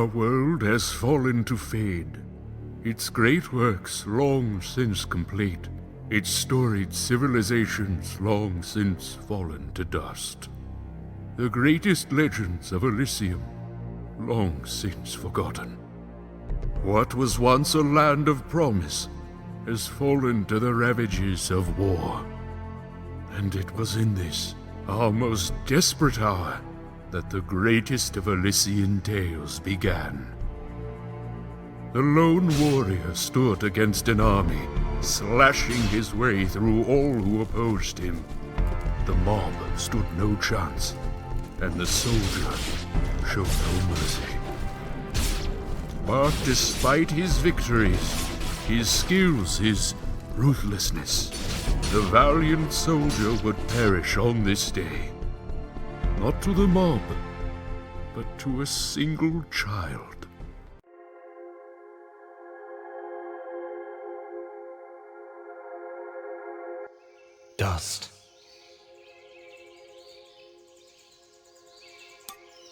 Our world has fallen to fade, its great works long since complete, its storied civilizations long since fallen to dust. The greatest legends of Elysium long since forgotten. What was once a land of promise has fallen to the ravages of war. And it was in this, our most desperate hour, that the greatest of Elysian tales began. The lone warrior stood against an army, slashing his way through all who opposed him. The mob stood no chance, and the soldier showed no mercy. But despite his victories, his skills, his ruthlessness, the valiant soldier would perish on this day. Not to the mob, but to a single child. Dust.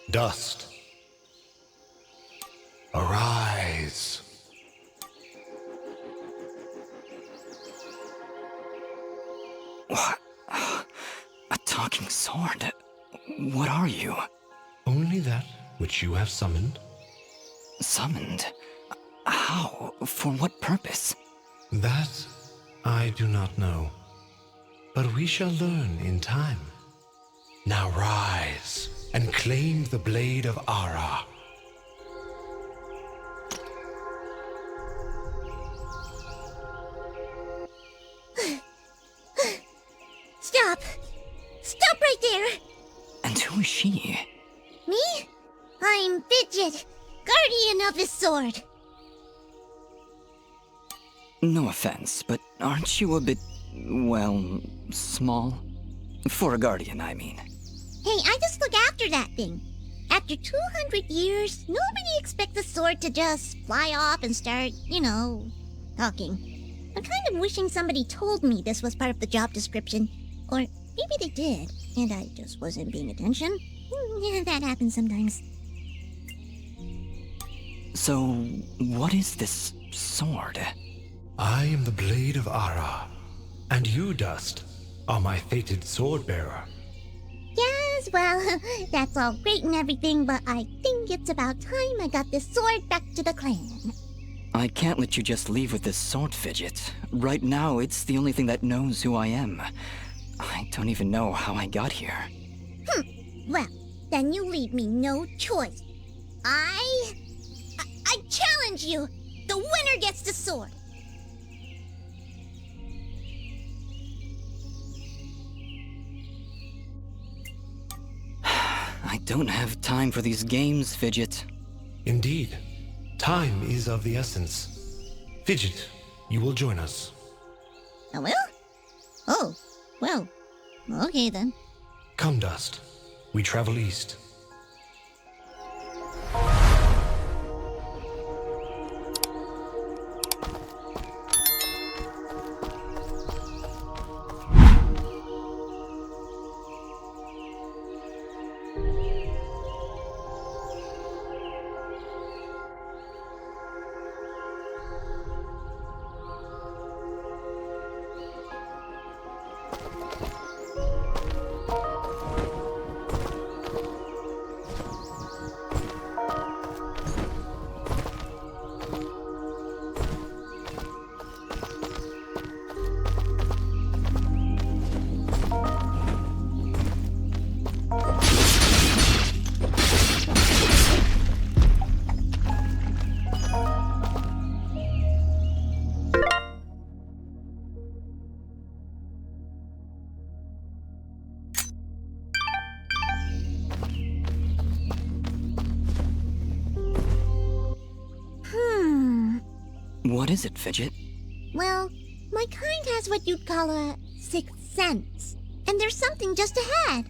Dust. Arise. What? A talking sword? What are you? Only that which you have summoned. Summoned? How? For what purpose? That I do not know. But we shall learn in time. Now rise and claim the blade of Ara. Stop! Stop right there! And who is she? Me? I'm Fidget, guardian of the sword. No offense, but aren't you a bit, well, small? For a guardian, I mean. Hey, I just look after that thing. After 200 years, nobody expects the sword to just fly off and start, talking. I'm kind of wishing somebody told me this was part of the job description. Or maybe they did, and I just wasn't paying attention. Yeah, that happens sometimes. So, what is this sword? I am the blade of Ara, and you, Dust, are my fated sword-bearer. Yes, well, that's all great and everything, but I think it's about time I got this sword back to the clan. I can't let you just leave with this sword, Fidget. Right now, it's the only thing that knows who I am. I don't even know how I got here. Well, then you leave me no choice. I challenge you! The winner gets the sword! I don't have time for these games, Fidget. Indeed, time is of the essence. Fidget, you will join us. I will? Oh, well, okay then. Come, Dust. We travel east. What is it, Fidget? Well, my kind has what you'd call a sixth sense. And there's something just ahead.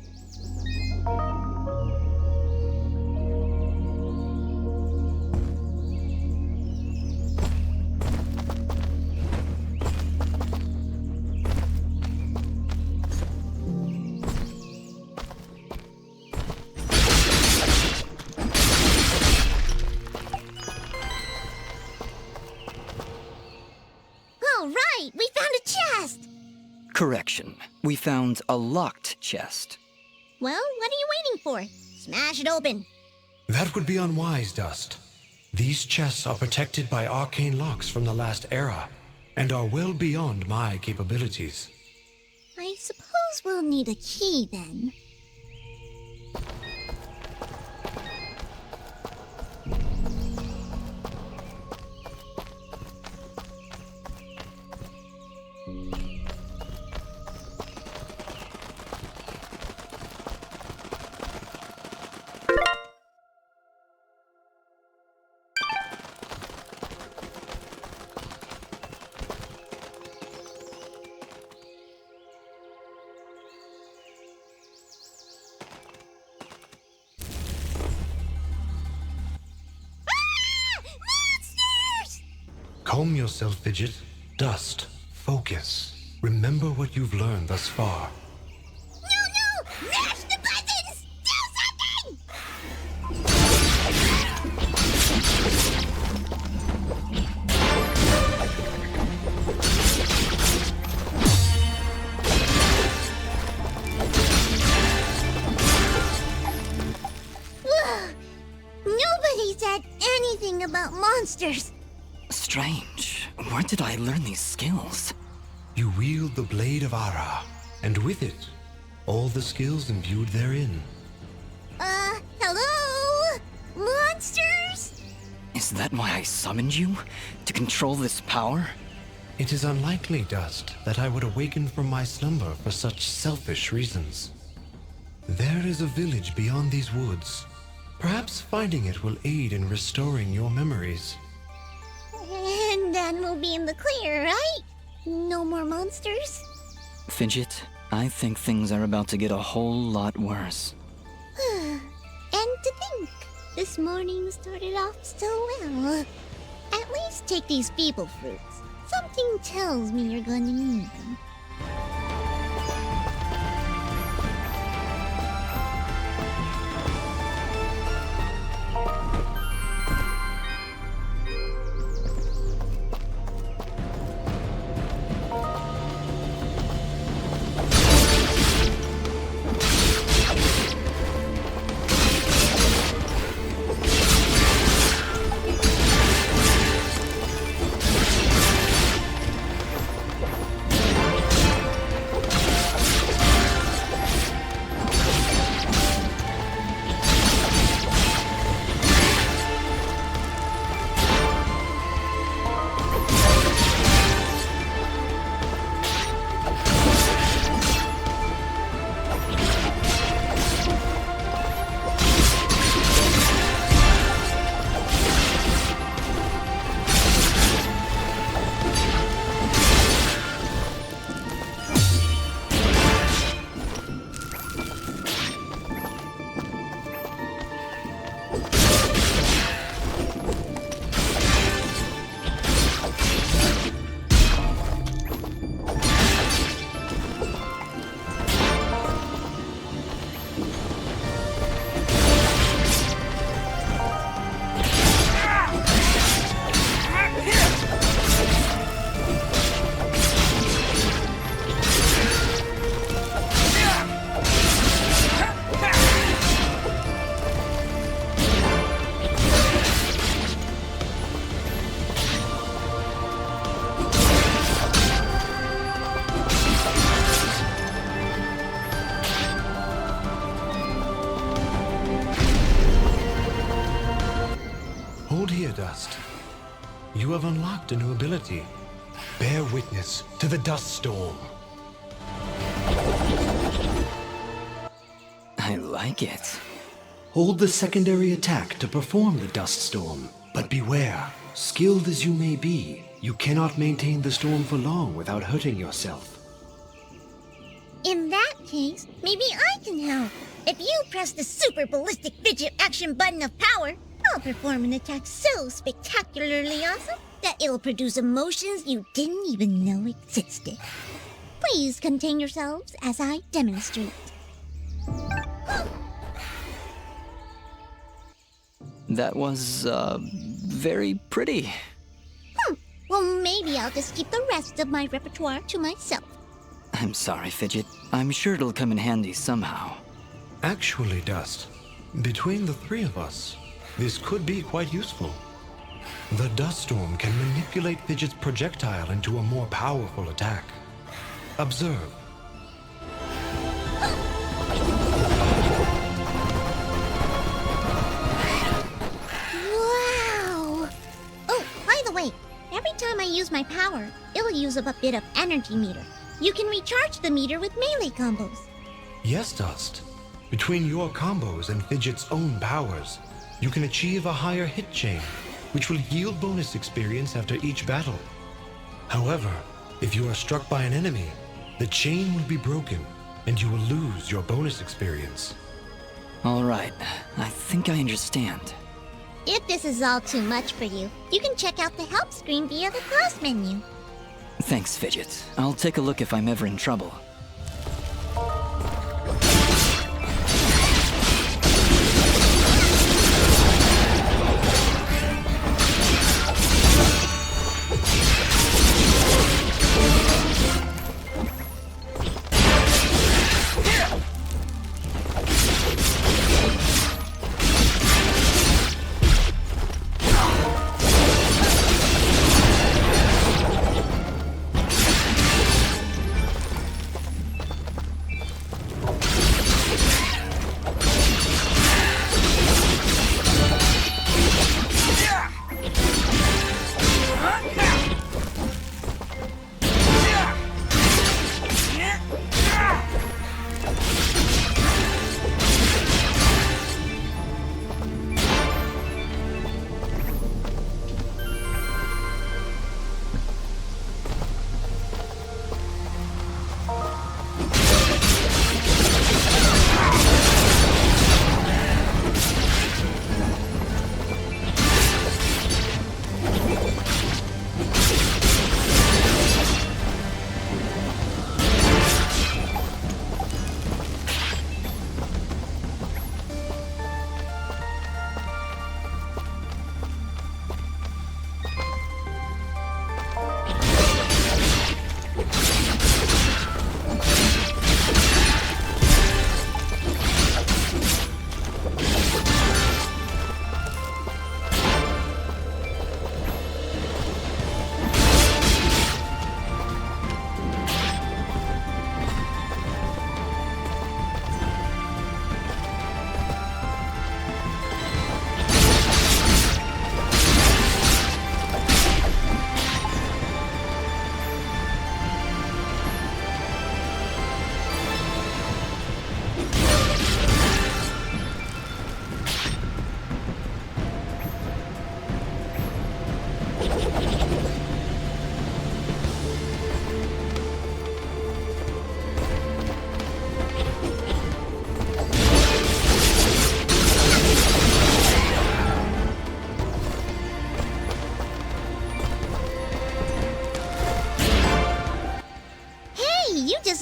Correction. We found a locked chest. Well, what are you waiting for? Smash it open. That would be unwise, Dust. These chests are protected by arcane locks from the last era, and are well beyond my capabilities. I suppose we'll need a key then. Calm yourself, Fidget. Dust. Focus. Remember what you've learned thus far. No! Mash the buttons! Do something! Ugh. Nobody said anything about monsters. Strange. Where did I learn these skills? You wield the Blade of Ara, and with it, all the skills imbued therein. Hello? Monsters? Is that why I summoned you? To control this power? It is unlikely, Dust, that I would awaken from my slumber for such selfish reasons. There is a village beyond these woods. Perhaps finding it will aid in restoring your memories. And then we'll be in the clear, right? No more monsters? Fidget, I think things are about to get a whole lot worse. And to think, this morning started off so well. At least take these feeble fruits. Something tells me you're going to need them. Hold here, Dust. You have unlocked a new ability. Bear witness to the dust storm. I like it. Hold the secondary attack to perform the dust storm. But beware, skilled as you may be, you cannot maintain the storm for long without hurting yourself. In that case, maybe I can help. If you press the super ballistic fidget action button of power, I'll perform an attack so spectacularly awesome that it'll produce emotions you didn't even know existed. Please contain yourselves as I demonstrate. That was, very pretty. Well, maybe I'll just keep the rest of my repertoire to myself. I'm sorry, Fidget. I'm sure it'll come in handy somehow. Actually, Dust, between the three of us, this could be quite useful. The dust storm can manipulate Fidget's projectile into a more powerful attack. Observe. Wow! Oh, by the way, every time I use my power, it'll use up a bit of energy meter. You can recharge the meter with melee combos. Yes, Dust. Between your combos and Fidget's own powers, you can achieve a higher hit chain, which will yield bonus experience after each battle. However, if you are struck by an enemy, the chain will be broken, and you will lose your bonus experience. All right, I think I understand. If this is all too much for you, you can check out the help screen via the class menu. Thanks, Fidget. I'll take a look if I'm ever in trouble.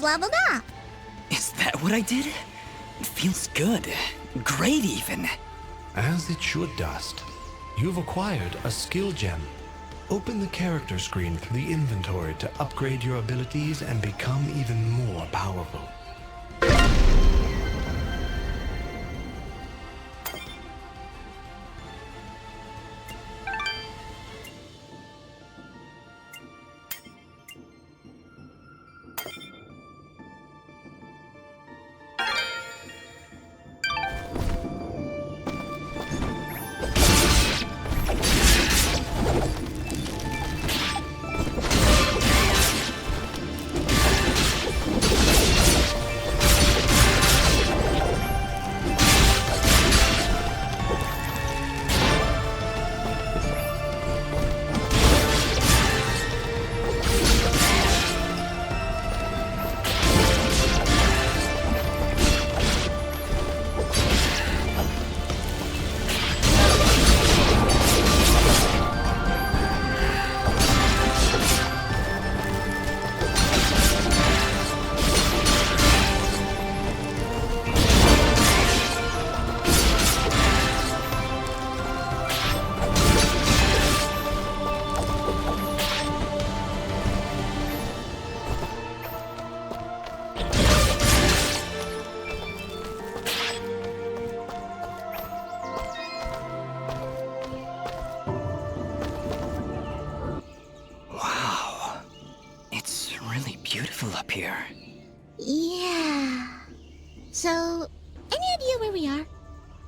Leveled up. Is that what I did? It feels good. Great, even. As it should, Dust. You've acquired a skill gem. Open the character screen through the inventory to upgrade your abilities and become even more powerful. here. Yeah. So, any idea where we are?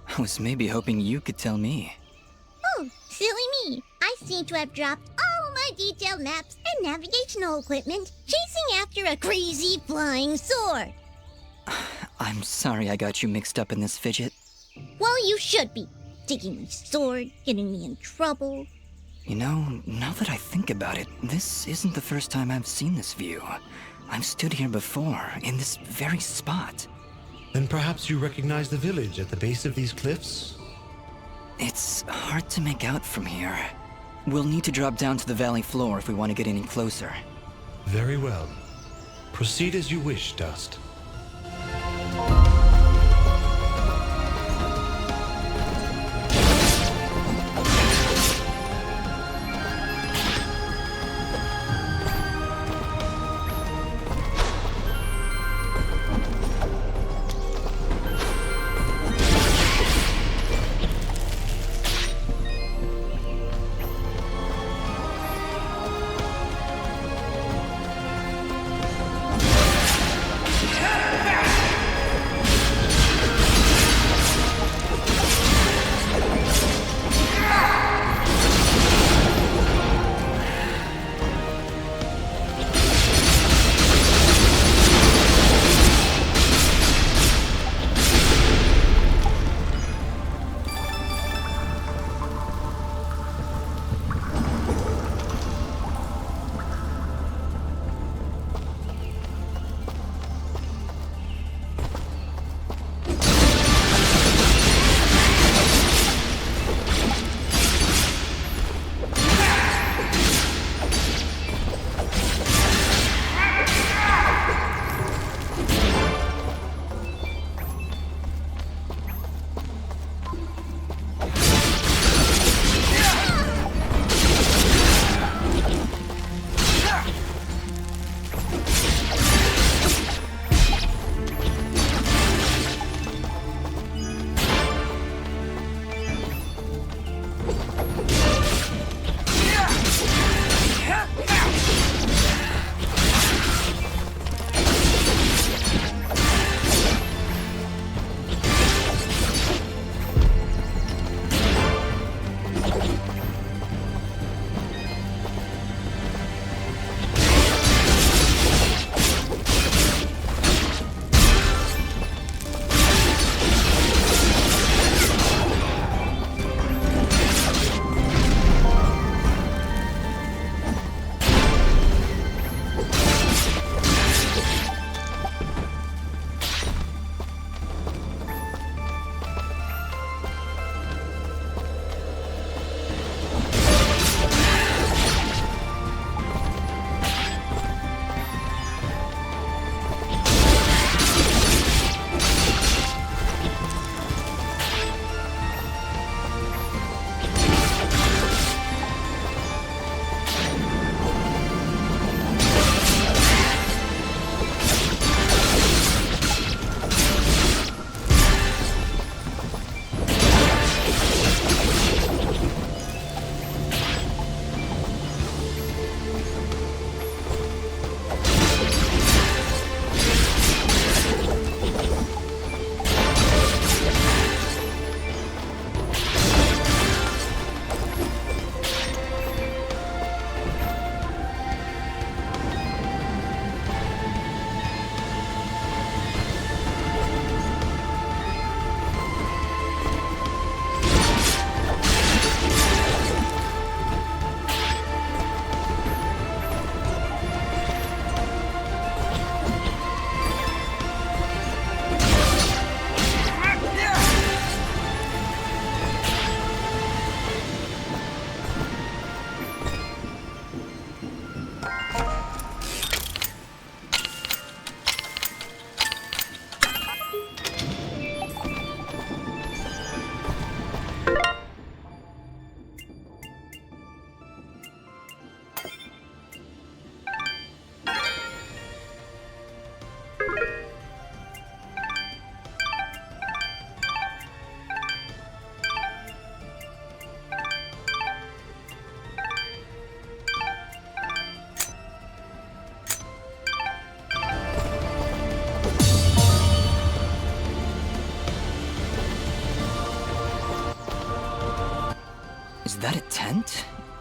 I was maybe hoping you could tell me. Oh, silly me. I seem to have dropped all my detailed maps and navigational equipment chasing after a crazy flying sword. I'm sorry I got you mixed up in this fidget. Well, you should be. Taking my sword, getting me in trouble. You know, now that I think about it, this isn't the first time I've seen this view. I've stood here before, in this very spot. Then perhaps you recognize the village at the base of these cliffs? It's hard to make out from here. We'll need to drop down to the valley floor if we want to get any closer. Very well. Proceed as you wish, Dust.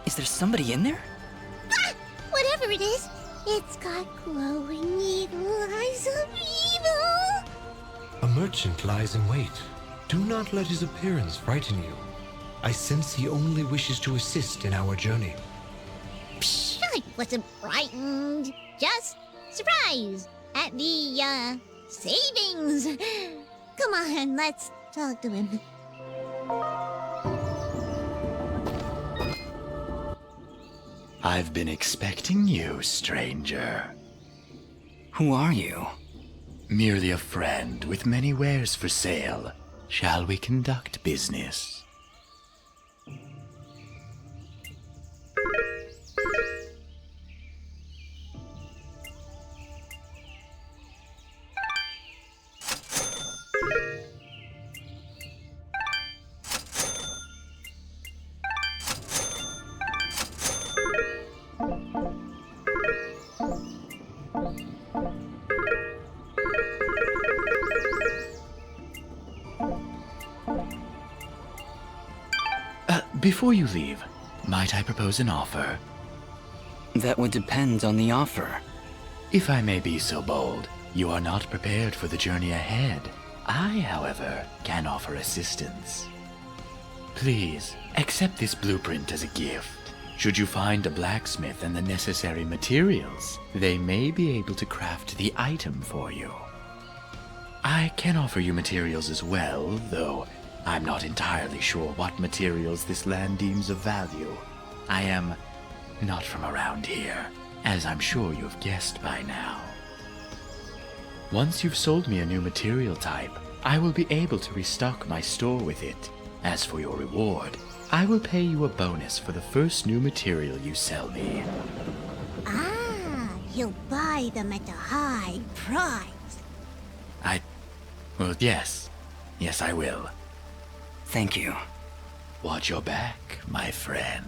Is there somebody in there? Ah! Whatever it is, it's got glowing eagle eyes of evil! A merchant lies in wait. Do not let his appearance frighten you. I sense he only wishes to assist in our journey. Psh, I wasn't frightened. Just surprised at the, savings. Come on, let's talk to him. I've been expecting you, stranger. Who are you? Merely a friend with many wares for sale. Shall we conduct business? Before you leave, might I propose an offer? That would depend on the offer. If I may be so bold, you are not prepared for the journey ahead. I, however, can offer assistance. Please, accept this blueprint as a gift. Should you find a blacksmith and the necessary materials, they may be able to craft the item for you. I can offer you materials as well, though I'm not entirely sure what materials this land deems of value. I am not from around here, as I'm sure you've guessed by now. Once you've sold me a new material type, I will be able to restock my store with it. As for your reward, I will pay you a bonus for the first new material you sell me. Ah, you'll buy them at a high price. Well, yes. Yes, I will. Thank you. Watch your back, my friend.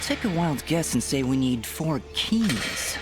Take a wild guess and say we need 4 keys.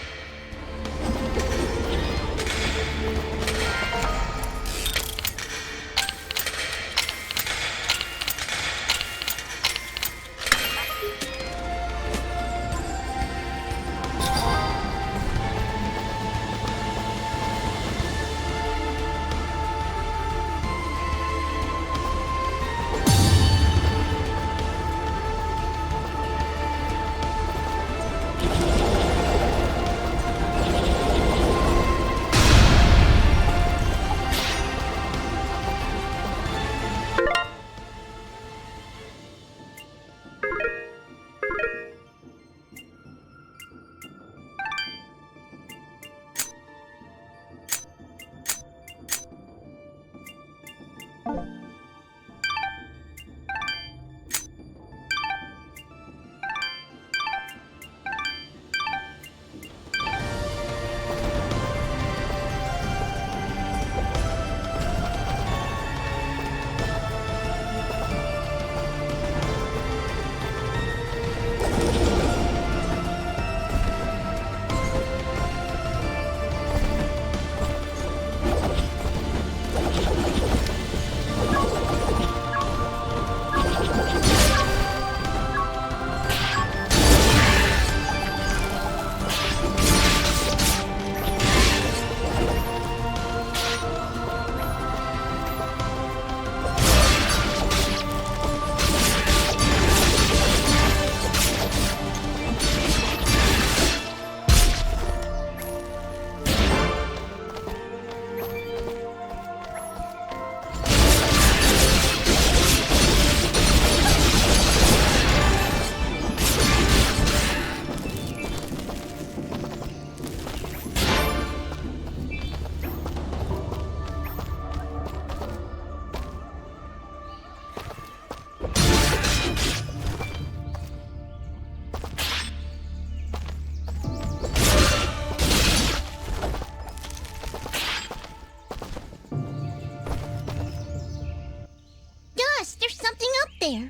there.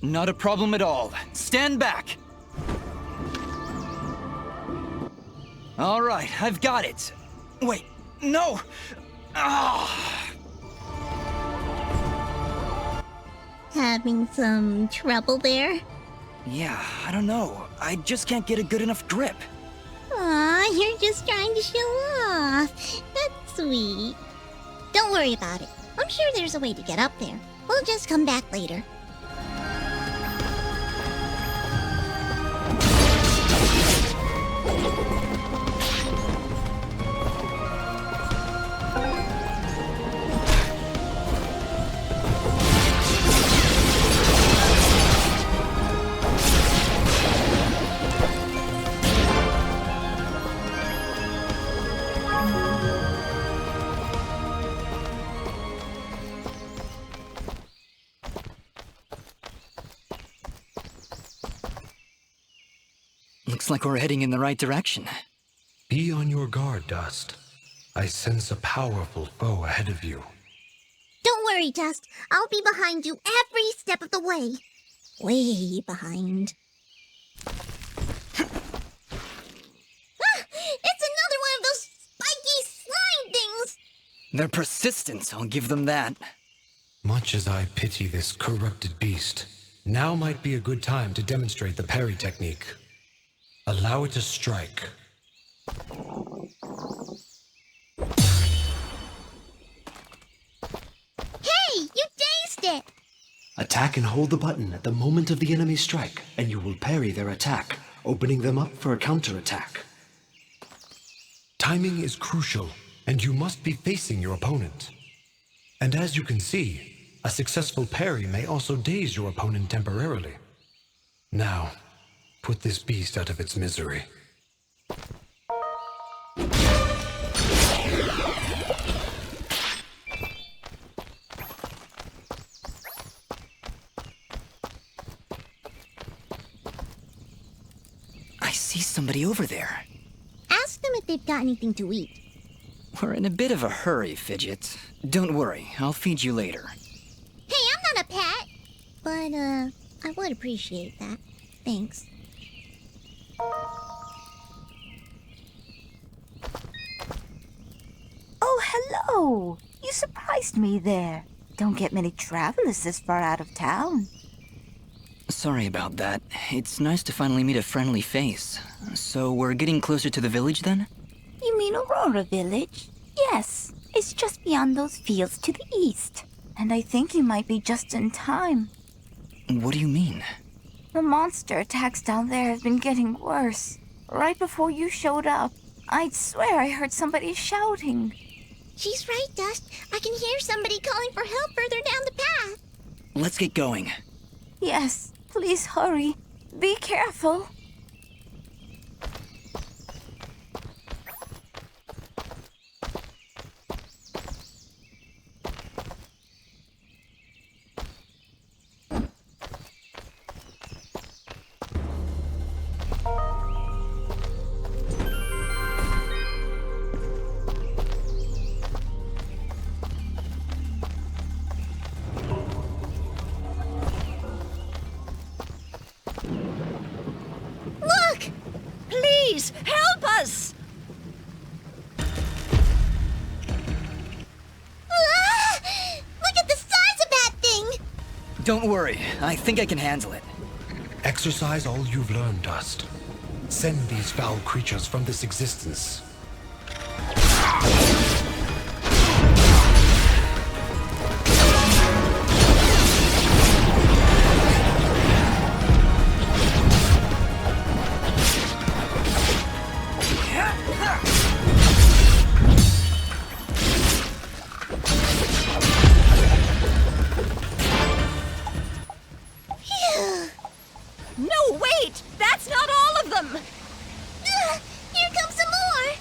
Not a problem at all. Stand back! All right, I've got it. Wait, no! Ah! Having some trouble there? Yeah, I don't know. I just can't get a good enough grip. Aw, you're just trying to show off. That's sweet. Don't worry about it. I'm sure there's a way to get up there. We'll just come back later. Looks like we're heading in the right direction. Be on your guard, Dust. I sense a powerful foe ahead of you. Don't worry, Dust. I'll be behind you every step of the way. Way behind. It's another one of those spiky slime things! They're persistent, I'll give them that. Much as I pity this corrupted beast, now might be a good time to demonstrate the parry technique. Allow it to strike. Hey, you dazed it! Attack and hold the button at the moment of the enemy's strike, and you will parry their attack, opening them up for a counterattack. Timing is crucial, and you must be facing your opponent. And as you can see, a successful parry may also daze your opponent temporarily. Now, put this beast out of its misery. I see somebody over there. Ask them if they've got anything to eat. We're in a bit of a hurry, Fidget. Don't worry, I'll feed you later. Hey, I'm not a pet! But, I would appreciate that. Thanks. Oh, hello! You surprised me there. Don't get many travelers this far out of town. Sorry about that. It's nice to finally meet a friendly face. So we're getting closer to the village then? You mean Aurora Village? Yes, it's just beyond those fields to the east. And I think you might be just in time. What do you mean? The monster attacks down there have been getting worse. Right before you showed up, I'd swear I heard somebody shouting. She's right, Dust. I can hear somebody calling for help further down the path. Let's get going. Yes, please hurry. Be careful. Look! Please, help us! Ah! Look at the size of that thing! Don't worry, I think I can handle it. Exercise all you've learned, Dust. Send these foul creatures from this existence. No, wait! That's not all of them! Here comes some more!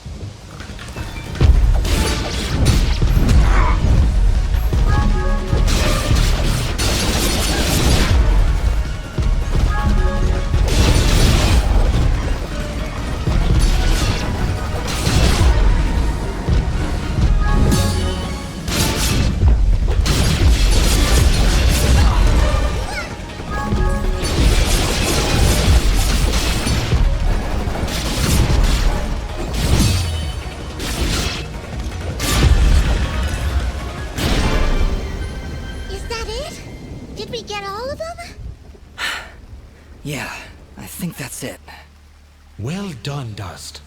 Well done, Dust.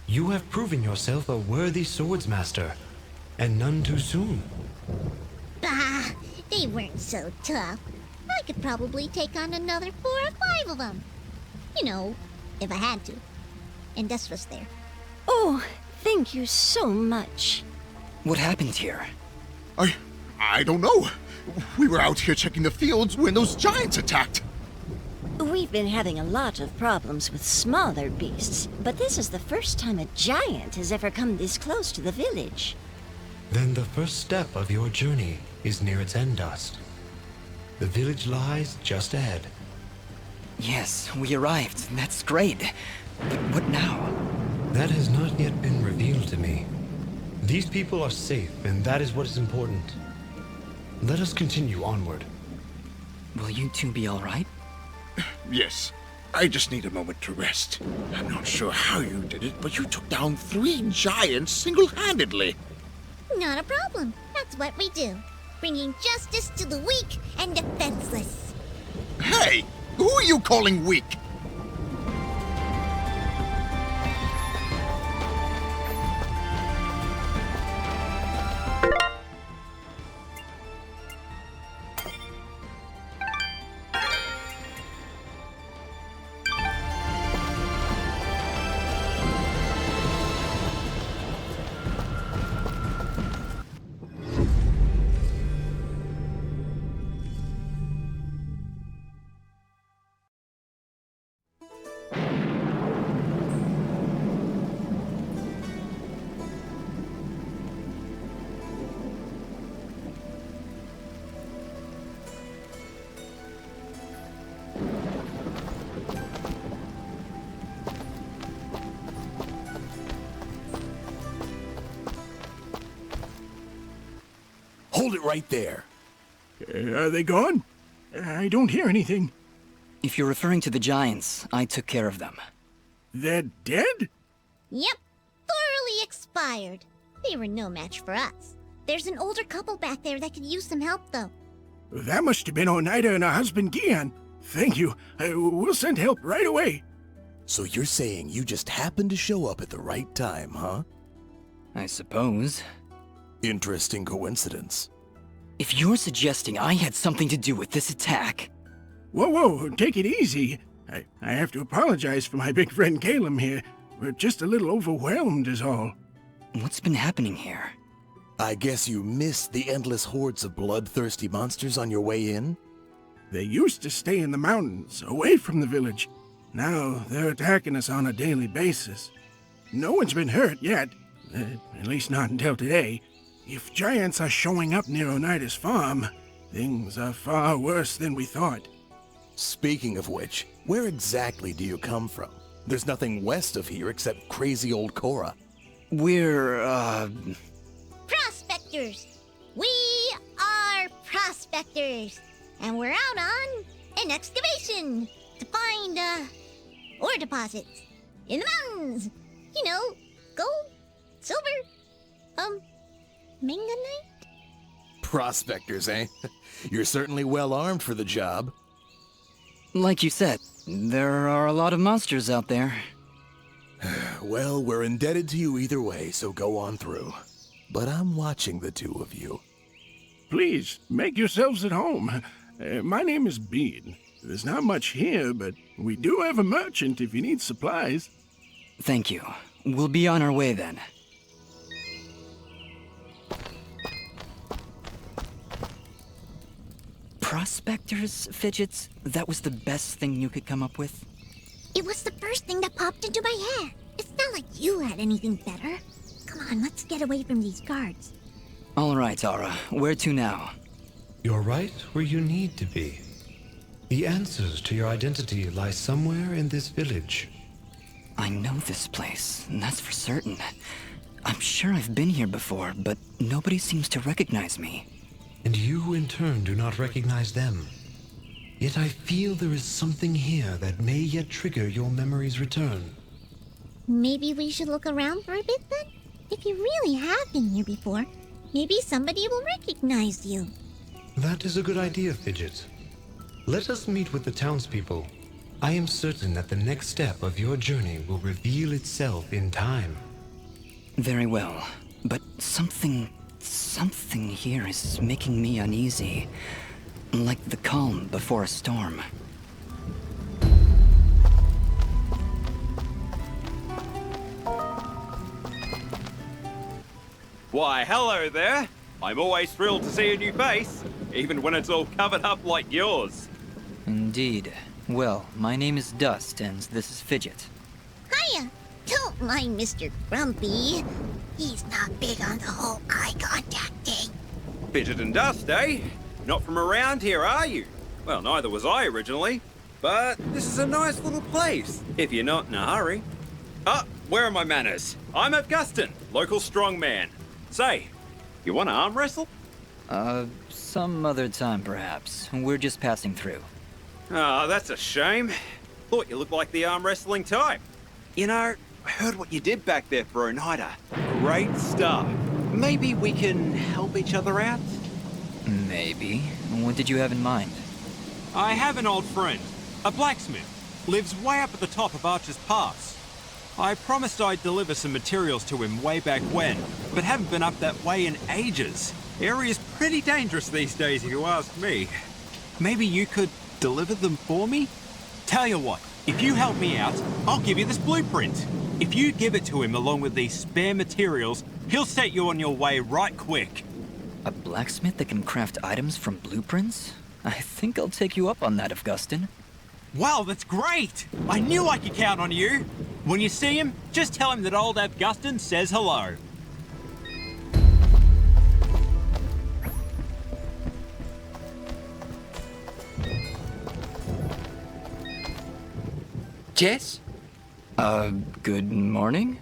You have proven yourself a worthy swordsmaster, and none too soon. Bah, they weren't so tough. I could probably take on another 4 or 5 of them. You know, if I had to. And Dust was there. Oh, thank you so much. What happened here? I don't know. We were out here checking the fields when those giants attacked. We've been having a lot of problems with smaller beasts, but this is the first time a giant has ever come this close to the village. Then the first step of your journey is near its end, Dust. The village lies just ahead. Yes, we arrived. That's great. But what now? That has not yet been revealed to me. These people are safe, and that is what is important. Let us continue onward. Will you two be all right? Yes, I just need a moment to rest. I'm not sure how you did it, but you took down 3 giants single-handedly. Not a problem. That's what we do. Bringing justice to the weak and defenseless. Hey, who are you calling weak? Hold it right there. Are they gone? I don't hear anything. If you're referring to the giants, I took care of them. They're dead? Yep, thoroughly expired. They were no match for us. There's an older couple back there that could use some help, though. That must have been Oneida and her husband Gian. Thank you. We'll send help right away. So you're saying you just happened to show up at the right time, huh? I suppose. Interesting coincidence. If you're suggesting I had something to do with this attack... Whoa, take it easy. I have to apologize for my big friend Caleb here. We're just a little overwhelmed is all. What's been happening here? I guess you missed the endless hordes of bloodthirsty monsters on your way in? They used to stay in the mountains, away from the village. Now they're attacking us on a daily basis. No one's been hurt yet, at least not until today. If giants are showing up near Oneida's farm, things are far worse than we thought. Speaking of which, where exactly do you come from? There's nothing west of here except crazy old Cora. We're, Prospectors! We are prospectors! And we're out on an excavation to find, ore deposits in the mountains. You know, gold, silver, manganite? Prospectors, eh? You're certainly well armed for the job. like you said, there are a lot of monsters out there. Well, we're indebted to you either way, so go on through. But I'm watching the two of you. Please, make yourselves at home. My name is Bean. There's not much here, but we do have a merchant if you need supplies. Thank you. We'll be on our way then. Prospectors, Fidgets? That was the best thing you could come up with? It was the first thing that popped into my head. It's not like you had anything better. Come on, let's get away from these guards. All right, Aura. Where to now? You're right where you need to be. The answers to your identity lie somewhere in this village. I know this place, and that's for certain. I'm sure I've been here before, but nobody seems to recognize me. And you, in turn, do not recognize them. Yet I feel there is something here that may yet trigger your memory's return. Maybe we should look around for a bit then? If you really have been here before, maybe somebody will recognize you. That is a good idea, Fidget. Let us meet with the townspeople. I am certain that the next step of your journey will reveal itself in time. Very well, but something here is making me uneasy. Like the calm before a storm. Why, hello there. I'm always thrilled to see a new face, even when it's all covered up like yours. Indeed. Well, my name is Dust, and this is Fidget. Hiya! Don't mind Mr. Grumpy. He's not big on the whole eye contact thing. Fidget and Dust, eh? Not from around here, are you? Well, neither was I originally. But this is a nice little place, if you're not in a hurry. Ah, where are my manners? I'm Augustin, local strongman. Say, you want to arm wrestle? Some other time perhaps. We're just passing through. Ah, that's a shame. Thought you looked like the arm wrestling type. You know, I heard what you did back there for a nighter. Great stuff. Maybe we can help each other out? Maybe. What did you have in mind? I have an old friend, a blacksmith. Lives way up at the top of Archer's Pass. I promised I'd deliver some materials to him way back when, but haven't been up that way in ages. Area's pretty dangerous these days, if you ask me. Maybe you could deliver them for me? Tell you what, if you help me out, I'll give you this blueprint. If you give it to him along with these spare materials, he'll set you on your way right quick. A blacksmith that can craft items from blueprints? I think I'll take you up on that, Augustin. Wow, that's great! I knew I could count on you. When you see him, just tell him that old Augustin says hello. Jess? Good morning?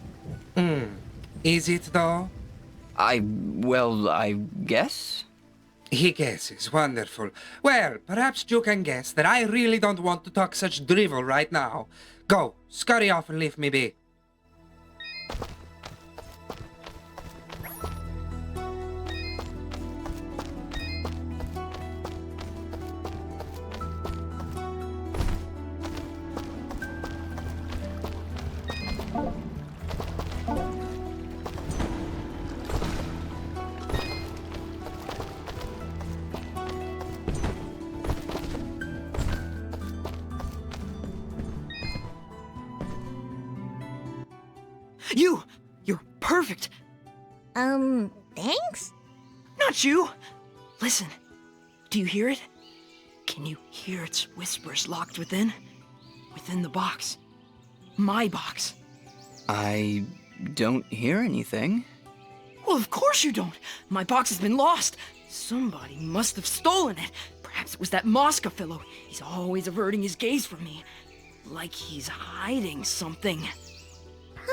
Is it though? I guess? He guesses. Wonderful. Well, perhaps you can guess that I really don't want to talk such drivel right now. Go, scurry off and leave me be. You're perfect. Thanks? Not you. Listen, do you hear it? Can you hear its whispers locked within? Within the box. My box. I don't hear anything. Well, of course you don't. My box has been lost. Somebody must have stolen it. Perhaps it was that Mosca fellow. He's always averting his gaze from me. Like he's hiding something.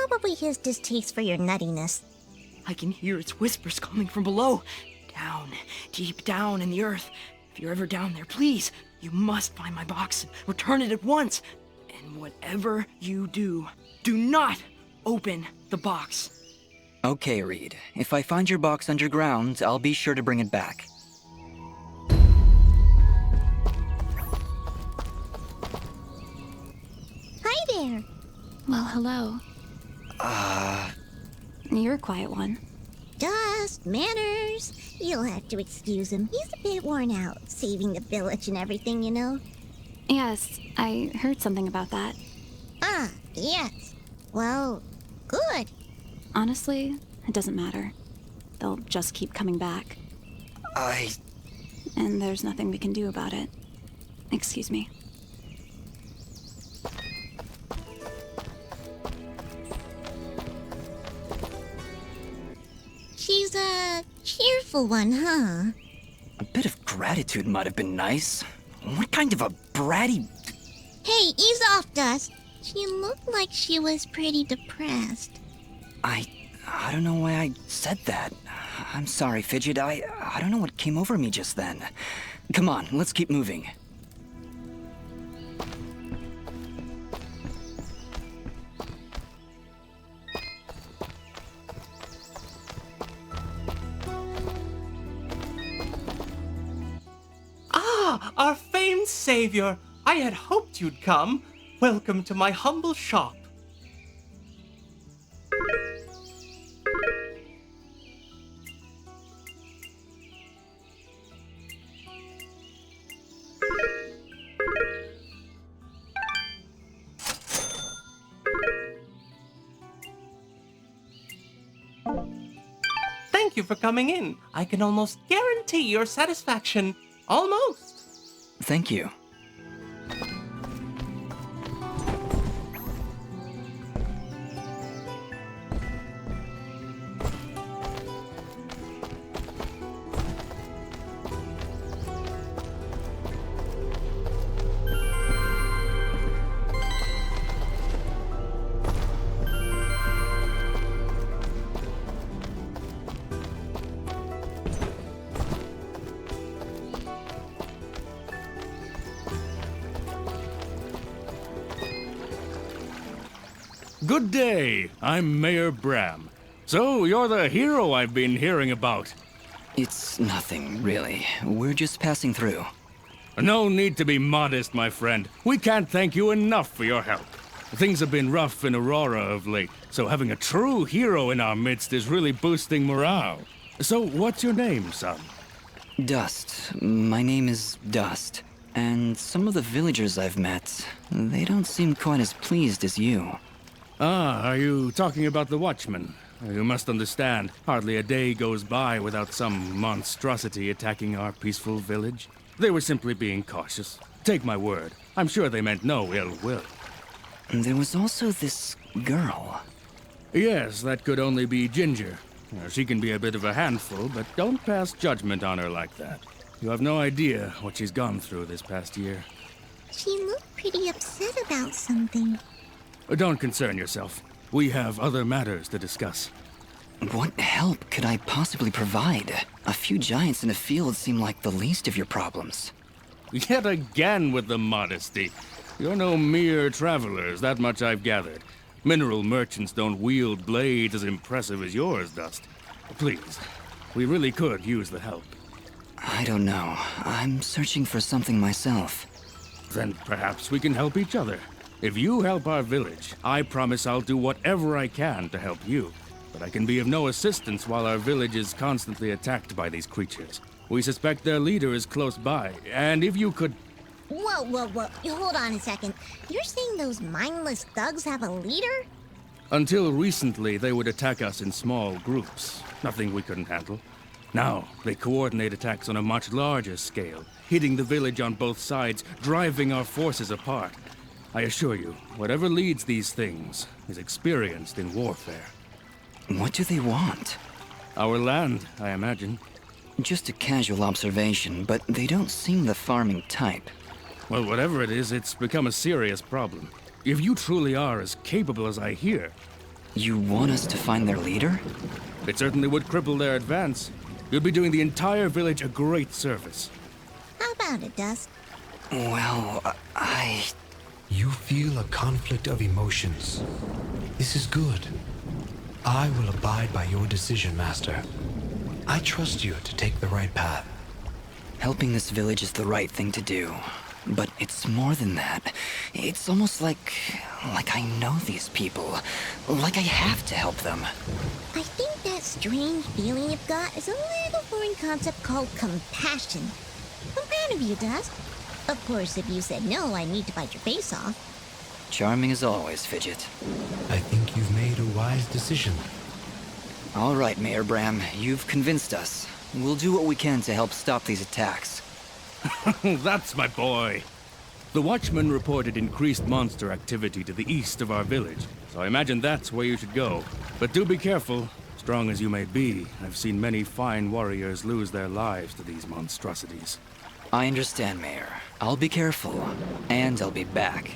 Probably his distaste for your nuttiness. I can hear its whispers coming from below. Down, deep down in the earth. If you're ever down there, please, you must find my box and return it at once. And whatever you do, do not open the box. Okay, Reed. If I find your box underground, I'll be sure to bring it back. Hi there. Well, hello. You're a quiet one. Dust, manners. You'll have to excuse him. He's a bit worn out, saving the village and everything, you know. Yes, I heard something about that. Ah, yes. Well, good. Honestly, it doesn't matter. They'll just keep coming back. And there's nothing we can do about it. Excuse me. She's a cheerful one, huh? A bit of gratitude might have been nice. What kind of a bratty... Hey, ease off, Dust. She looked like she was pretty depressed. I don't know why I said that. I'm sorry, Fidget. I don't know what came over me just then. Come on, let's keep moving. Ah, our famed savior. I had hoped you'd come. Welcome to my humble shop. Thank you for coming in. I can almost guarantee your satisfaction. Almost. Thank you. Good day. I'm Mayor Bram. So, you're the hero I've been hearing about. It's nothing, really. We're just passing through. No need to be modest, my friend. We can't thank you enough for your help. Things have been rough in Aurora of late, so having a true hero in our midst is really boosting morale. So, what's your name, son? Dust. My name is Dust. And some of the villagers I've met, they don't seem quite as pleased as you. Ah, are you talking about the Watchmen? You must understand, hardly a day goes by without some monstrosity attacking our peaceful village. They were simply being cautious. Take my word, I'm sure they meant no ill will. There was also this girl. Yes, that could only be Ginger. She can be a bit of a handful, but don't pass judgment on her like that. You have no idea what she's gone through this past year. She looked pretty upset about something. Don't concern yourself. We have other matters to discuss. What help could I possibly provide? A few giants in a field seem like the least of your problems. Yet again with the modesty. You're no mere travelers, that much I've gathered. Mineral merchants don't wield blades as impressive as yours, Dust. Please, we really could use the help. I don't know. I'm searching for something myself. Then perhaps we can help each other. If you help our village, I promise I'll do whatever I can to help you. But I can be of no assistance while our village is constantly attacked by these creatures. We suspect their leader is close by, and if you could... Whoa. Hold on a second. You're saying those mindless thugs have a leader? Until recently, they would attack us in small groups. Nothing we couldn't handle. Now, they coordinate attacks on a much larger scale, hitting the village on both sides, driving our forces apart. I assure you, whatever leads these things is experienced in warfare. What do they want? Our land, I imagine. Just a casual observation, but they don't seem the farming type. Well, whatever it is, it's become a serious problem. If you truly are as capable as I hear... You want us to find their leader? It certainly would cripple their advance. You'd be doing the entire village a great service. How about it, Dust? Well, You feel a conflict of emotions. This is good. I will abide by your decision, Master. I trust you to take the right path. Helping this village is the right thing to do. But it's more than that. It's almost like I know these people. Like I have to help them. I think that strange feeling you've got is a little foreign concept called compassion. I'm proud of you, Dust. Of course, if you said no, I need to bite your face off. Charming as always, Fidget. I think you've made a wise decision. All right, Mayor Bram, you've convinced us. We'll do what we can to help stop these attacks. That's my boy. The Watchmen reported increased monster activity to the east of our village, so I imagine that's where you should go. But do be careful. Strong as you may be, I've seen many fine warriors lose their lives to these monstrosities. I understand, Mayor. I'll be careful, and I'll be back.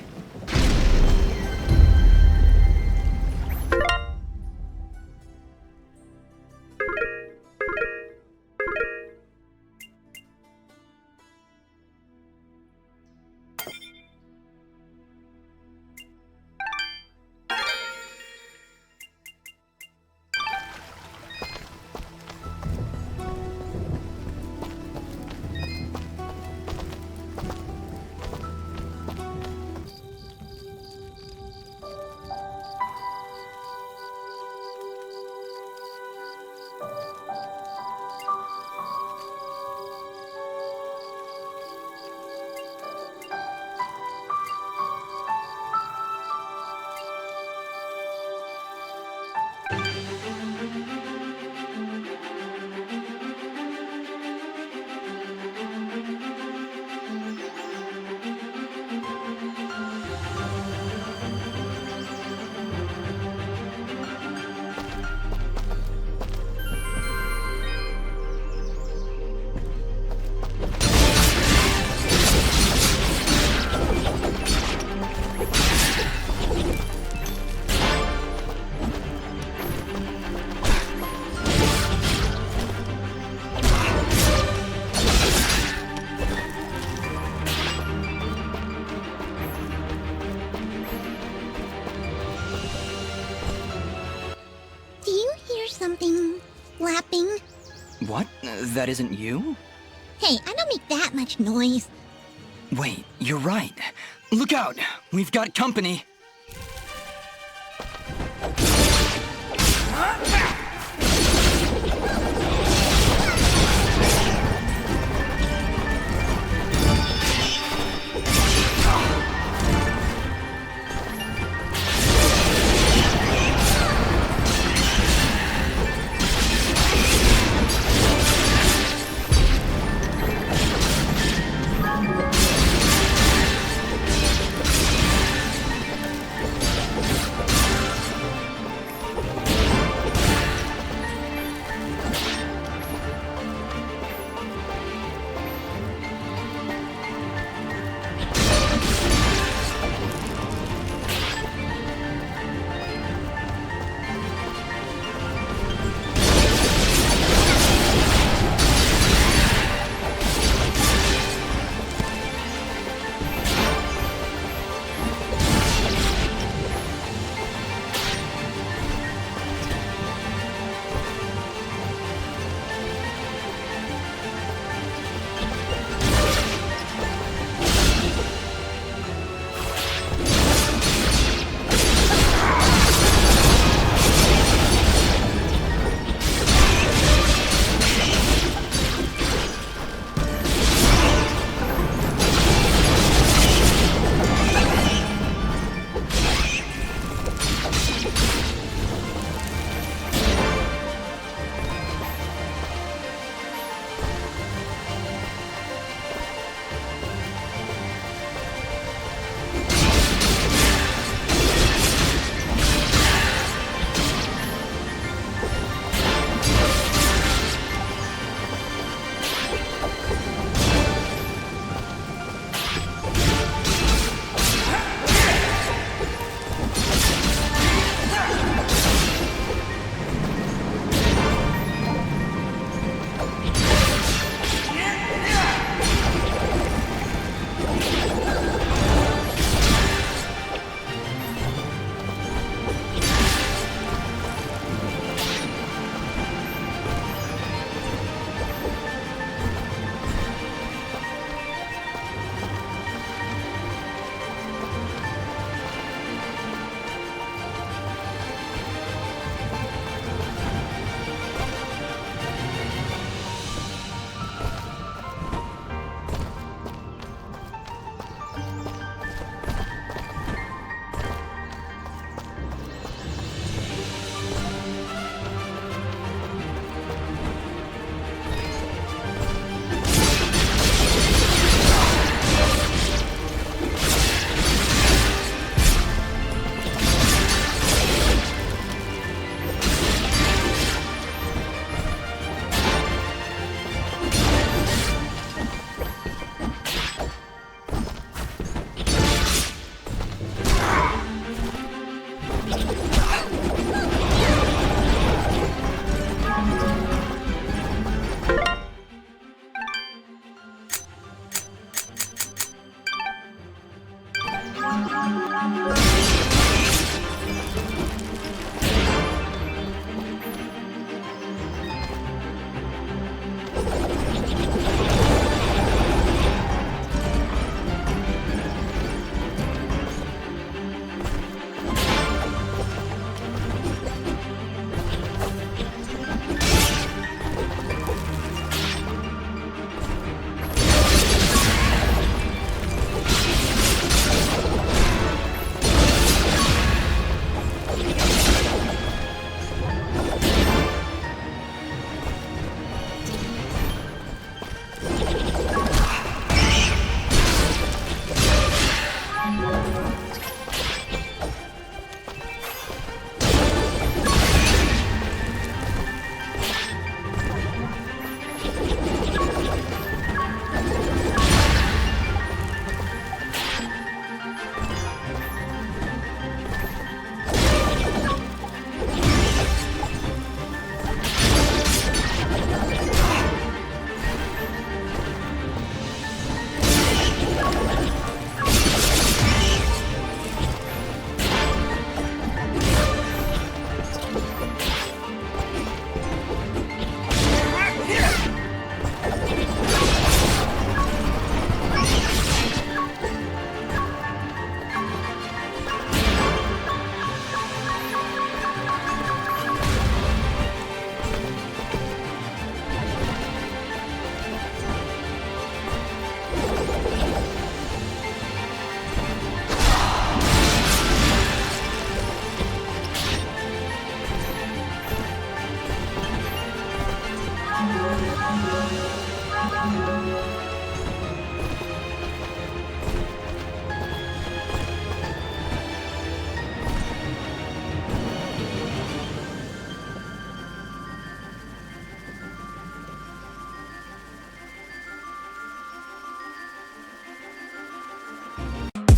What? That isn't you? Hey, I don't make that much noise. Wait, you're right. Look out! We've got company!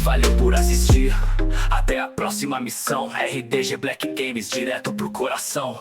Valeu por assistir, até a próxima missão. RDG Black Games, direto pro coração.